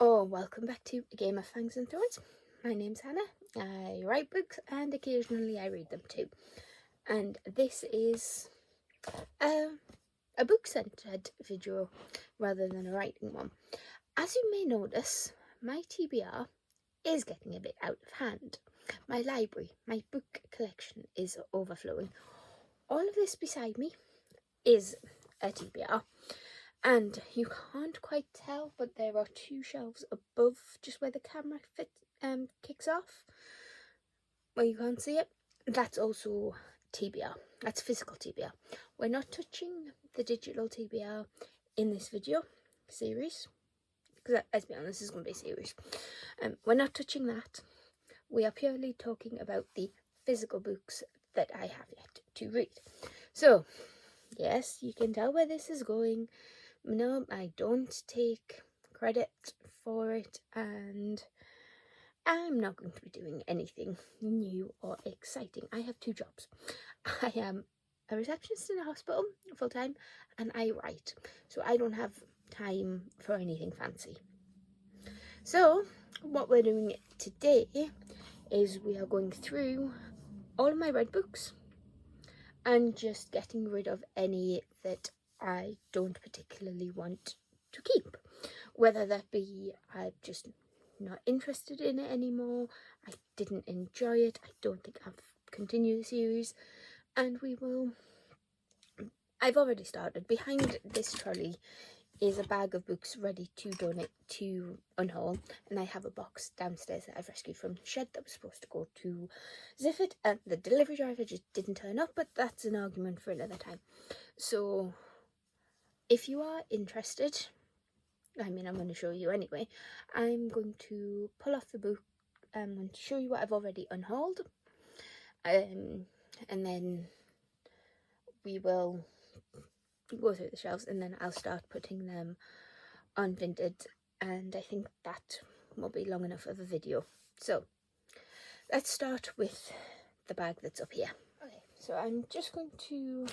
Welcome back to A Game of Fangs and Thorns. My name's Hannah. I write books and occasionally I read them too. And this is a book-centered video rather than a writing one. As you may notice, my TBR is getting a bit out of hand. My library, my book collection is overflowing. All of this beside me is a TBR. And you can't quite tell, but there are two shelves above just where the camera kicks off, where you can't see it. That's also TBR. That's physical TBR. We're not touching the digital TBR in this video series, because let's be honest, this is going to be a series. We're not touching that. We are purely talking about the physical books that I have yet to read. So, yes, you can tell where this is going. No, I don't take credit for it, and I'm not going to be doing anything new or exciting. I have two jobs. I am a receptionist in a hospital full-time, and I write, so I don't have time for anything fancy. So what we're doing today is we are going through all of my read books and just getting rid of any that I don't particularly want to keep, whether that be I'm just not interested in it anymore, I didn't enjoy it, I don't think I'll continue the series, and I've already started. Behind this trolley is a bag of books ready to donate to Unhaul, and I have a box downstairs that I've rescued from the shed that was supposed to go to Zifford, and the delivery driver just didn't turn up, but that's an argument for another time. So if you are interested, I'm going to show you anyway. I'm going to pull off the book. I'm going to show you what I've already unhauled. And then we will go through the shelves, and then I'll start putting them on Vinted. And I think that will be long enough of a video. So let's start with the bag that's up here. Okay, so I'm just going to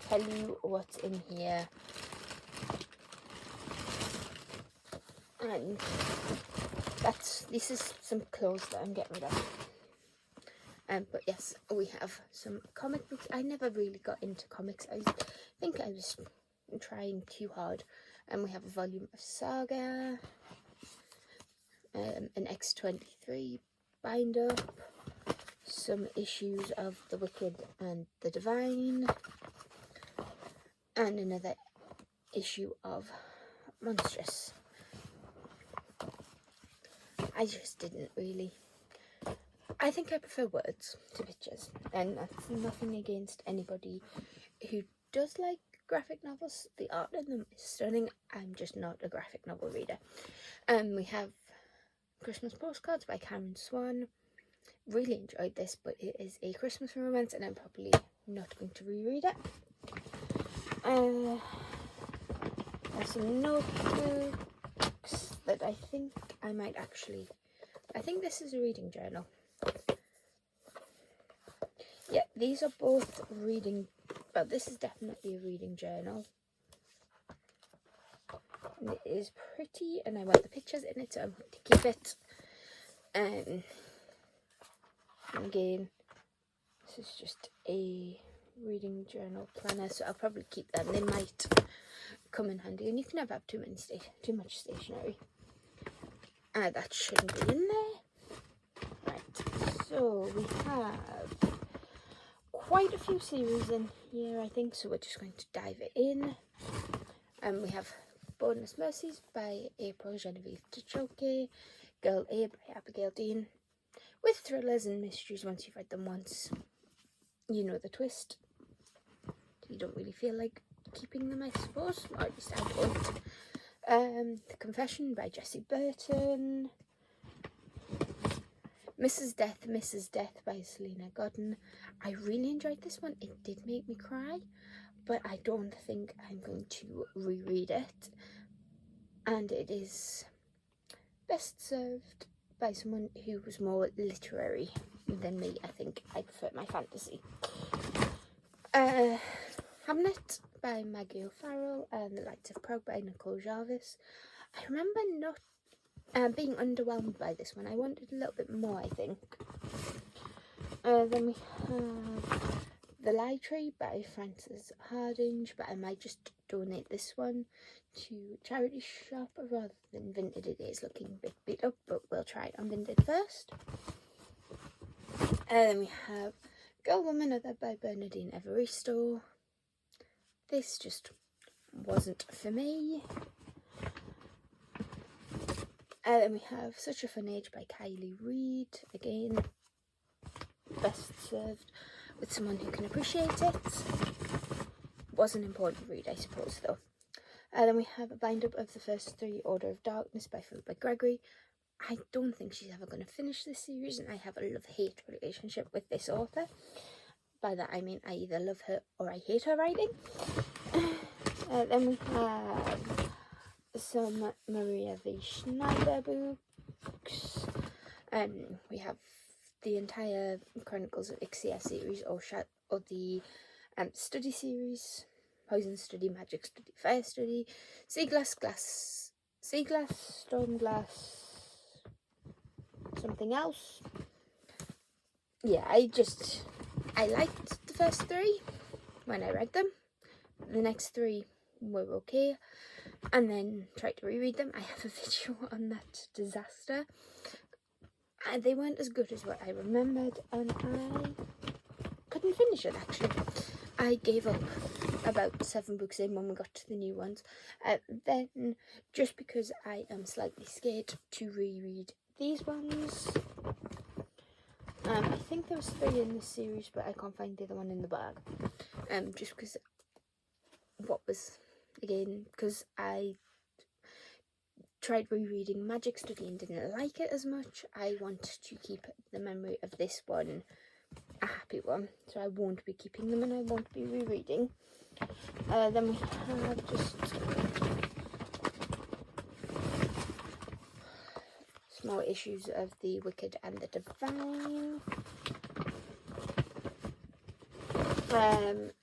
tell you what's in here. And this is some clothes that I'm getting rid of. But yes, we have some comic books. I never really got into comics. I think I was trying too hard. And we have a volume of Saga, an X23 binder, some issues of The Wicked and the Divine, and another issue of Monstrous. I just didn't really. I think I prefer words to pictures, and that's nothing against anybody who does like graphic novels. The art in them is stunning. I'm just not a graphic novel reader. We have Christmas Postcards by Karen Swan. Really enjoyed this, but it is a Christmas romance, and I'm probably not going to reread it. There's some notebooks that I think I might actually. I think this is a reading journal. Yeah, these are both reading, but this is definitely a reading journal. And it is pretty, and I want the pictures in it, so I'm going to keep it. And again, this is just a reading journal planner, so I'll probably keep them. They might come in handy, and you can never have too much stationery. That shouldn't be in there. Right, so we have quite a few series in here, I think, so we're just going to dive in. We have Bonus Mercies by April Genevieve Tichoke, Girl A by Abigail Dean. With thrillers and mysteries, once you've read them once, you know the twist. You don't really feel like keeping them, I suppose, or at least I don't. The Confession by Jessie Burton. Mrs. Death by Selena Godden. I really enjoyed this one. It did make me cry, but I don't think I'm going to reread it. And it is best served by someone who was more literary than me. I think I prefer my fantasy. Hamnet by Maggie O'Farrell and The Lights of Prague by Nicole Jarvis. I remember not being underwhelmed by this one. I wanted a little bit more, I think. Then we have The Lie Tree by Frances Hardinge, but I might just donate this one to charity shop rather than Vinted. It is looking a bit beat up, but we'll try it on Vinted first. Then we have Girl, Woman, Other by Bernardine Evaristo. This just wasn't for me. Then we have Such a Fun Age by Kylie Reid. Again, best served with someone who can appreciate it. Was an important read, I suppose, though. Then we have A Bind Up of the First Three, Order of Darkness by Philippa Gregory. I don't think she's ever going to finish this series, and I have a love-hate relationship with this author. By that I mean I either love her or I hate her writing. Then we have some Maria V. Schneider books. We have the entire Chronicles of Ixia series, or the study series, Poison Study, Magic Study, Fire Study, Sea Glass, Storm Glass, something else. Yeah, I liked the first three when I read them. The next three were okay, and then tried to reread them. I have a video on that disaster, and they weren't as good as what I remembered, and I couldn't finish it actually. I gave up about 7 books in when we got to the new ones. Then, just because I am slightly scared to reread these ones, I think there was 3 in this series, but I can't find the other one in the bag. Just because because I tried rereading Magic Study and didn't like it as much. I want to keep the memory of this one a happy one, so I won't be keeping them and I won't be rereading. Then we have just small issues of The Wicked and the Divine.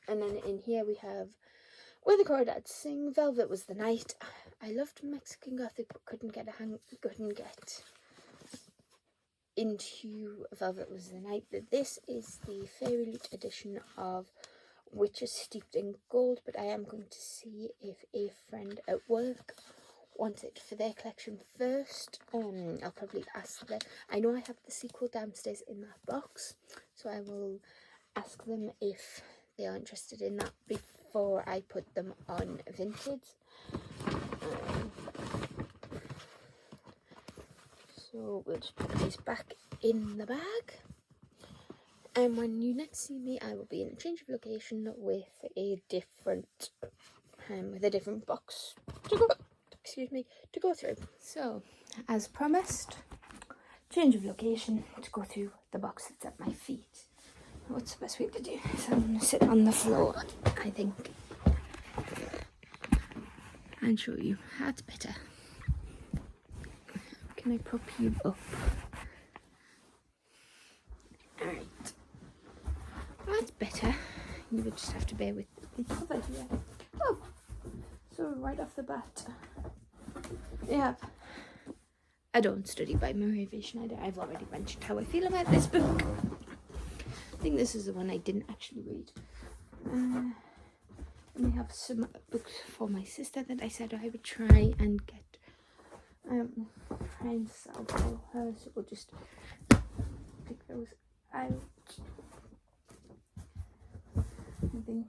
And then in here we have Where the Crawdads Sing, Velvet Was the Night. I loved Mexican Gothic but couldn't get into Velvet Was the Night. This is the Fairy Loot edition of Witches Steeped in Gold, but I am going to see if a friend at work wants it for their collection first. I'll probably ask them. I know I have the sequel downstairs in that box, so I will ask them if they are interested in that before I put them on Vinted. So we'll just put these back in the bag. And when you next see me, I will be in a change of location with a different box to go through. So, as promised, change of location to go through the box that's at my feet. What's the best way to do this? I'm going to sit on the floor, I think, and show you. That's better. Can I prop you up? Alright. That's better. You would just have to bear with the cover here. Oh! So right off the bat, we have I Don't Study by Maria V. Schneider. I've already mentioned how I feel about this book. I think this is the one I didn't actually read. And we have some books for my sister that I said I would try and get and sell for her, so we'll just pick those out. I think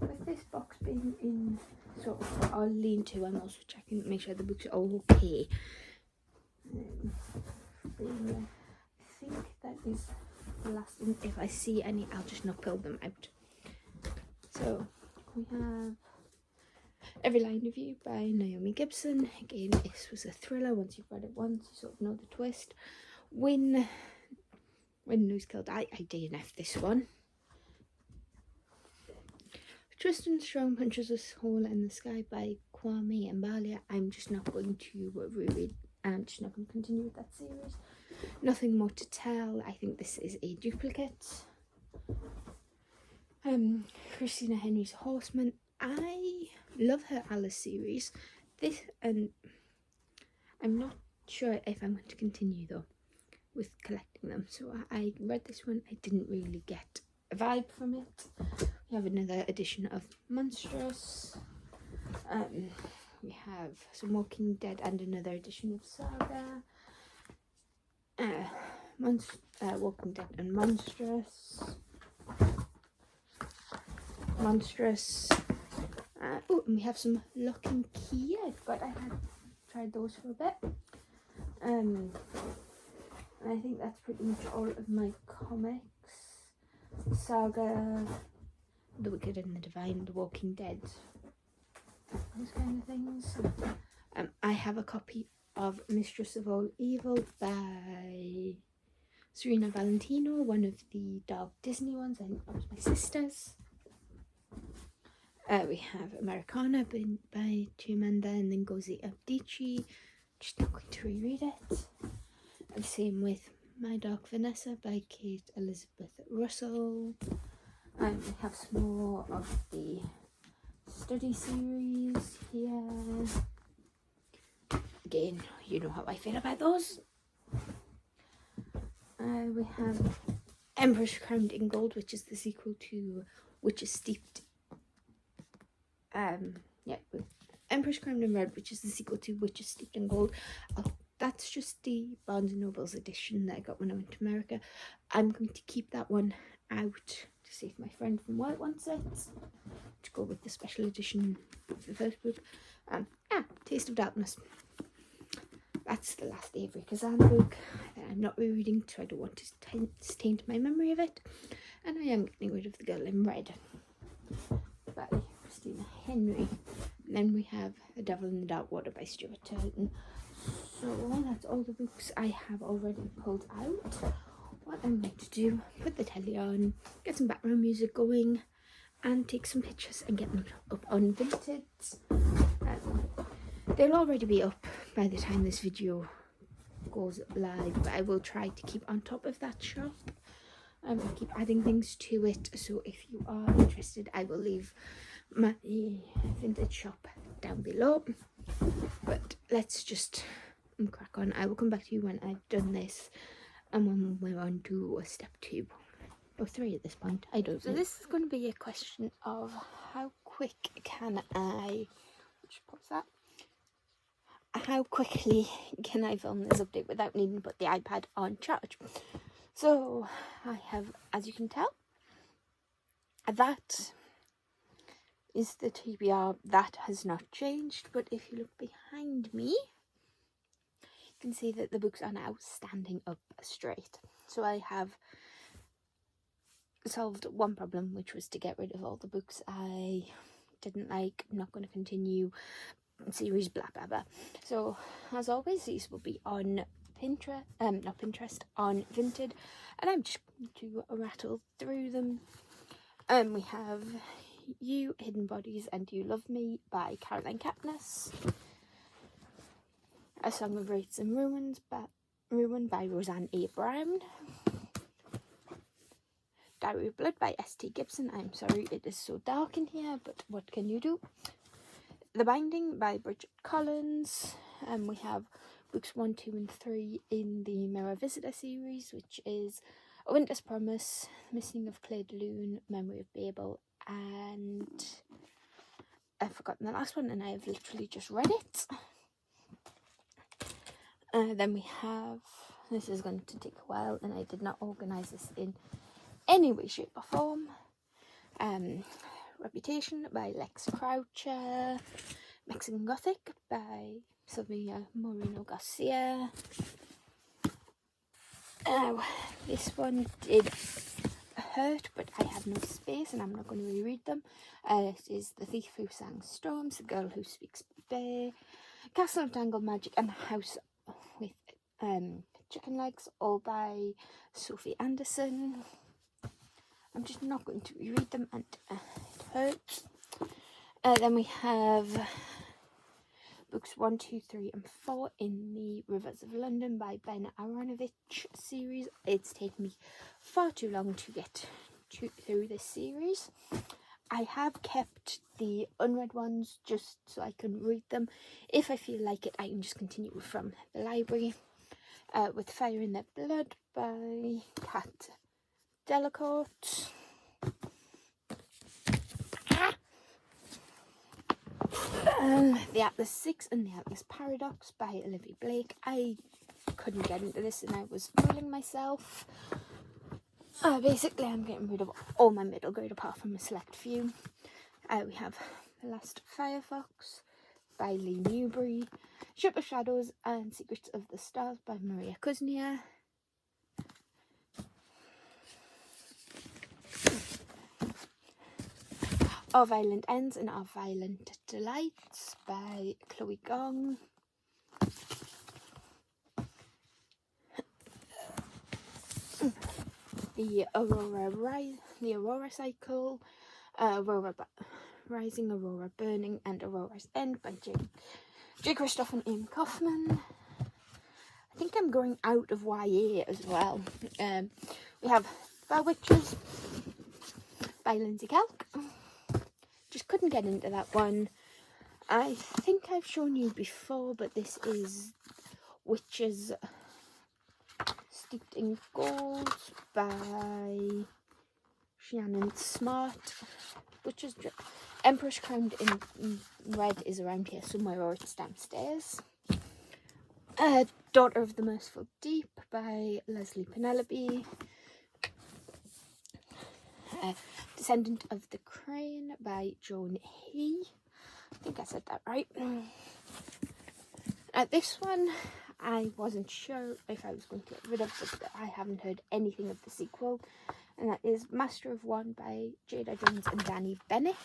with this box being in sort of our lean-to, I'm also checking to make sure the books are all okay. I think that is the last one. If I see any, I'll just not pull them out. So we have Every Line of You by Naomi Gibson. Again, this was a thriller. Once you've read it once, you sort of know the twist. When Who's Killed I DNF this one. Tristan Strong Punches a Hole in the Sky by Kwame Mbalia. I'm just not going to reread. I'm just not going to continue with that series. Nothing More to Tell. I think this is a duplicate. Christina Henry's Horseman. I love her Alice series. This, and I'm not sure if I'm going to continue though with collecting them. So I read this one. I didn't really get a vibe from it. We have another edition of Monstrous. We have some Walking Dead and another edition of Saga. Walking Dead and Monstrous. Oh, and we have some Lock and Key. I forgot I had tried those for a bit. And I think that's pretty much all of my comics. Saga, The Wicked and the Divine, The Walking Dead, those kind of things. I have a copy of Mistress of All Evil by Serena Valentino, one of the dark Disney ones. I think that was my sister's. We have Americana by Chimamanda and then Ngozi Adichie. Just not going to reread it. And same with My Dark Vanessa by Kate Elizabeth Russell. And we have some more of the study series here. Again, you know how I feel about those. We have Empress Crowned in Gold, which is the sequel to Witches Steeped. Empress Crowned in Red, which is the sequel to Witches Steeped in Gold. That's just the Barnes & Noble's edition that I got when I went to America. I'm going to keep that one out to see if my friend from work wants it. To go with the special edition of the first book. Taste of Darkness. That's the last Avery Kazan book that I'm not rereading, so I don't want to taint my memory of it. And I am getting rid of The Girl in Red by Christina Henry. And then we have The Devil in the Dark Water by Stuart Turton. So that's all the books I have already pulled out. What I'm going to do, put the telly on, get some background music going, and take some pictures and get them up on Vinted. They'll already be up by the time this video goes live, but I will try to keep on top of that shop. I'll keep adding things to it, so if you are interested, I will leave my Vinted shop down below. But let's just crack on. I will come back to you when I've done this and when we're on to step 2 or 3 at this point. I don't know. So this is going to be a question of how quick can I... How quickly can I film this update without needing to put the iPad on charge? So I have, as you can tell, that is the TBR. That has not changed, but if you look behind me, you can see that the books are now standing up straight. So I have solved one problem, which was to get rid of all the books I didn't like. I'm not going to continue series blah blah blah. So as always, these will be on Pinterest, on Vinted, and I'm just going to rattle through them. We have You, Hidden Bodies and You Love Me by Caroline Kepnes. A Song of Wraiths and Ruin by Roseanne A. Brown. Diary of Blood by S.T. Gibson. I'm sorry it is so dark in here, but what can you do? The Binding by Bridget Collins. We have books 1, 2 and 3 in the Mirror Visitor series, which is A Winter's Promise, Missing of Claire de Lune, Memory of Babel, and I've forgotten the last one and I have literally just read it. Then we have, this is going to take a while and I did not organise this in any way, shape or form. Reputation by Lex Croucher. Mexican Gothic by Sylvia Moreno Garcia. This one did hurt, but I have no space and I'm not going to reread them. It is The Thief Who Sang Storms, The Girl Who Speaks Bear, Castle of Tangled Magic, and House with Chicken Legs, all by Sophie Anderson. I'm just not going to reread them and it hurts. Then we have books 1, 2, 3 and 4 in the Rivers of London by Ben Aronovich series. It's taken me far too long to get through this series. I have kept the unread ones just so I can read them. If I feel like it, I can just continue from the library. With Fire in Their Blood by Kat Delacourt. The Atlas 6 and the Atlas Paradox by Olivia Blake. I couldn't get into this and I was fooling myself. Basically, I'm getting rid of all my middle grade apart from a select few. We have The Last Firefox by Lee Newberry, Ship of Shadows and Secrets of the Stars by Maria Kuznia. Our Violent Ends and Our Violent Delights by Chloe Gong. The Aurora Cycle, Aurora Rising, Aurora Burning, and Aurora's End by J. Christoph and Amy Kaufman. I think I'm going out of YA as well. We have Bell Witches by Lindsay Kelk. Just couldn't get into that one. I think I've shown you before, but this is Witches Steeped in Gold by Shannon Smart. Witches Empress Crowned in Red is around here somewhere, or it's downstairs. Daughter of the Merciful Deep by Leslie Penelope. Descendant of the Crane by Joan He. I think I said that right. This one I wasn't sure if I was going to get rid of, but I haven't heard anything of the sequel, and that is Master of One by Jada Jones and Danny Bennett.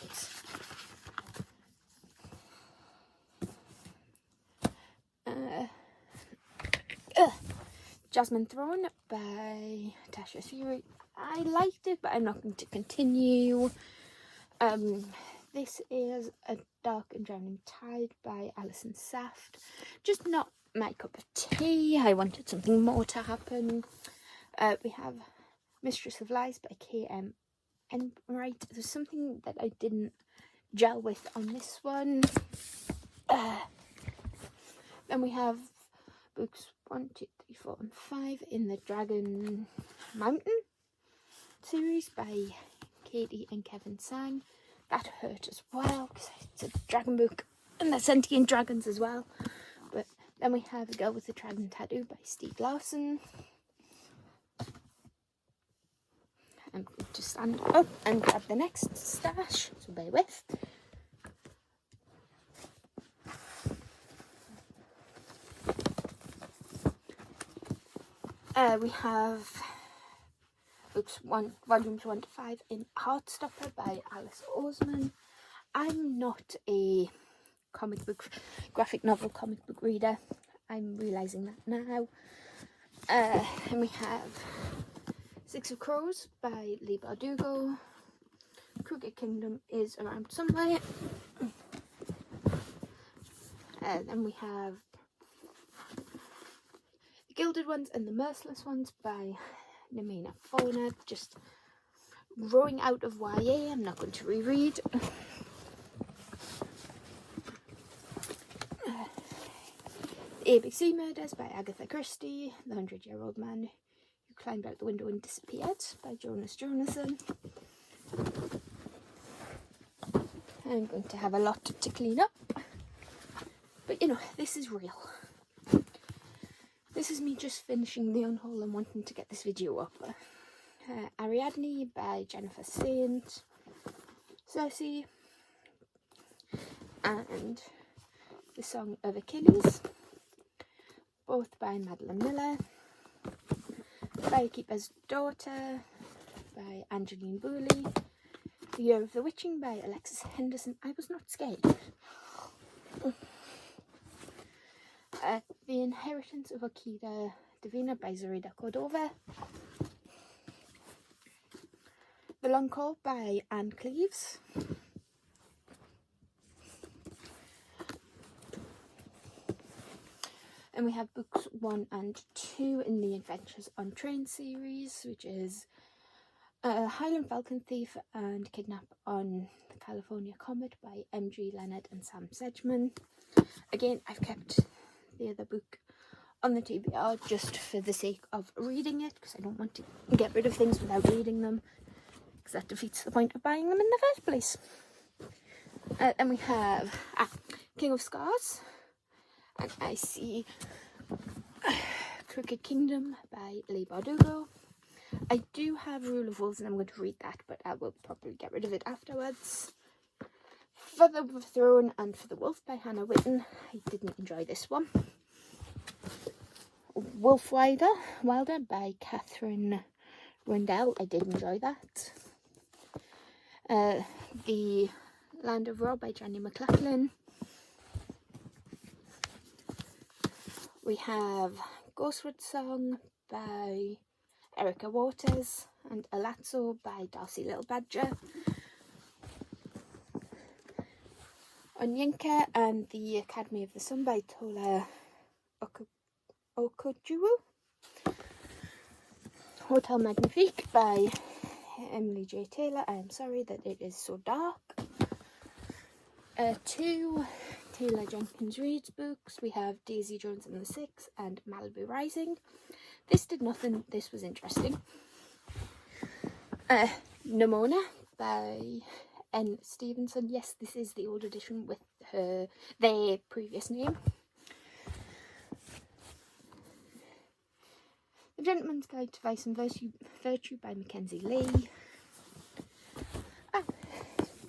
Jasmine Throne by Tasha Fury. I liked it, but I'm not going to continue. This is A Dark and Drowning Tide by Alison Saft. Just not my cup of tea. I wanted something more to happen. We have Mistress of Lies by K.M. Enright. There's something that I didn't gel with on this one. Then we have books 1, 2, 3, 4 and 5 in the Dragon Mountain series by Katie and Kevin Sang. That hurt as well because it's a dragon book and they're sentient dragons as well. But then we have A Girl with a Dragon Tattoo by Stieg Larsson. I'm going to stand up and grab the next stash, so bear with. We have books volumes 1 to 5 in Heartstopper by Alice Oseman. I'm not a graphic novel comic book reader. I'm realising that now. And we have Six of Crows by Leigh Bardugo. Crooked Kingdom is around somewhere. Then we have The Gilded Ones and the Merciless Ones by Nemina Fauna. Just growing out of YA, I'm not going to reread. ABC Murders by Agatha Christie. The 100-Year-Old Man Who Climbed Out the Window and Disappeared by Jonas Jonasson. I'm going to have a lot to clean up. But you know, this is real. This is me just finishing the unhaul and wanting to get this video up. Ariadne by Jennifer Saint. Cersei. And The Song of Achilles. Both by Madeline Miller. Firekeeper's Daughter by Angeline Booley. The Year of the Witching by Alexis Henderson. I was not scared. The Inheritance of Akira Divina by Zoraida Cordova. The Long Call by Anne Cleves. And we have books 1 and 2 in the Adventures on Train series, which is Highland Falcon Thief and Kidnap on the California Comet by M.G. Leonard and Sam Sedgman. Again, I've kept the other book on the TBR just for the sake of reading it, because I don't want to get rid of things without reading them, because that defeats the point of buying them in the first place. Then we have King of Scars, and I see Crooked Kingdom by Leigh Bardugo. I do have Rule of Wolves and I'm going to read that, but I will probably get rid of it afterwards. For the Throne and For the Wolf by Hannah Witten. I didn't enjoy this one. Wilder by Catherine Rundell. I did enjoy that. The Land of Rob by Jenny McLachlan. We have Ghostwood Song by Erica Waters and Alazzo by Darcy Little Badger. Onyinka and the Academy of the Sun by Tola Okojuru. Hotel Magnifique by Emily J. Taylor. I am sorry that it is so dark. 2 Taylor Jenkins Reid's books. We have Daisy Jones and the Six and Malibu Rising. This did nothing. This was interesting. Nimona by N. Stevenson. Yes, this is the old edition with their previous name. The Gentleman's Guide to Vice and Virtue by Mackenzie Lee.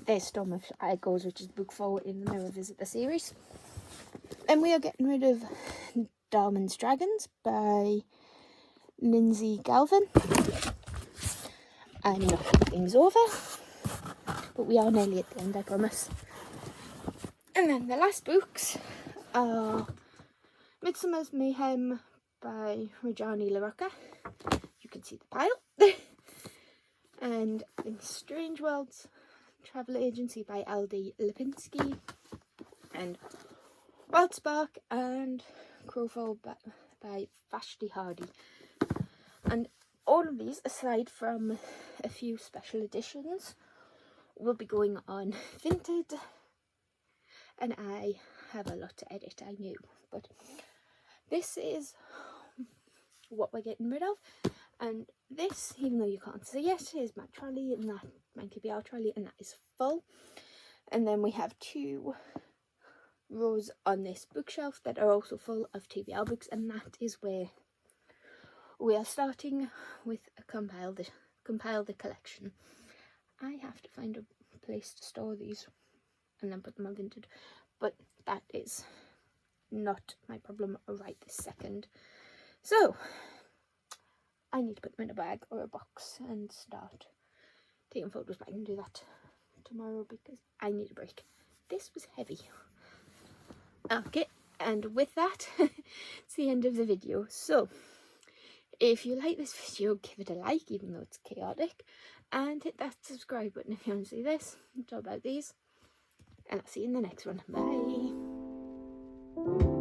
There's Storm of Echoes, which is book 4 in the Mirror Visitor series. Then we are getting rid of Darman's Dragons by Lindsay Galvin. I'm knocking things over, but we are nearly at the end, I promise. And then the last books are Midsummer's Mayhem by Rajani LaRocca. You can see the pile. And in Strange Worlds Travel Agency by L.D. Lipinski. And Wild Spark and Crowfall by Vashti Hardy. And all of these, aside from a few special editions, will be going on Vinted. And I have a lot to edit, I knew. But this is what we're getting rid of. And this, even though you can't see it, is my trolley, and that my TBR trolley, and that is full. And then we have 2 rows on this bookshelf that are also full of TBR books, and that is where we are starting with a compile the collection. I have to find a place to store these and then put them on Vinted, but that is not my problem right this second. So I need to put them in a bag or a box and start taking photos, but I can do that tomorrow because I need a break. This was heavy. Okay, and with that, it's the end of the video. So if you like this video, give it a like, even though it's chaotic, and hit that subscribe button if you want to see this and talk about these. And I'll see you in the next one. Bye.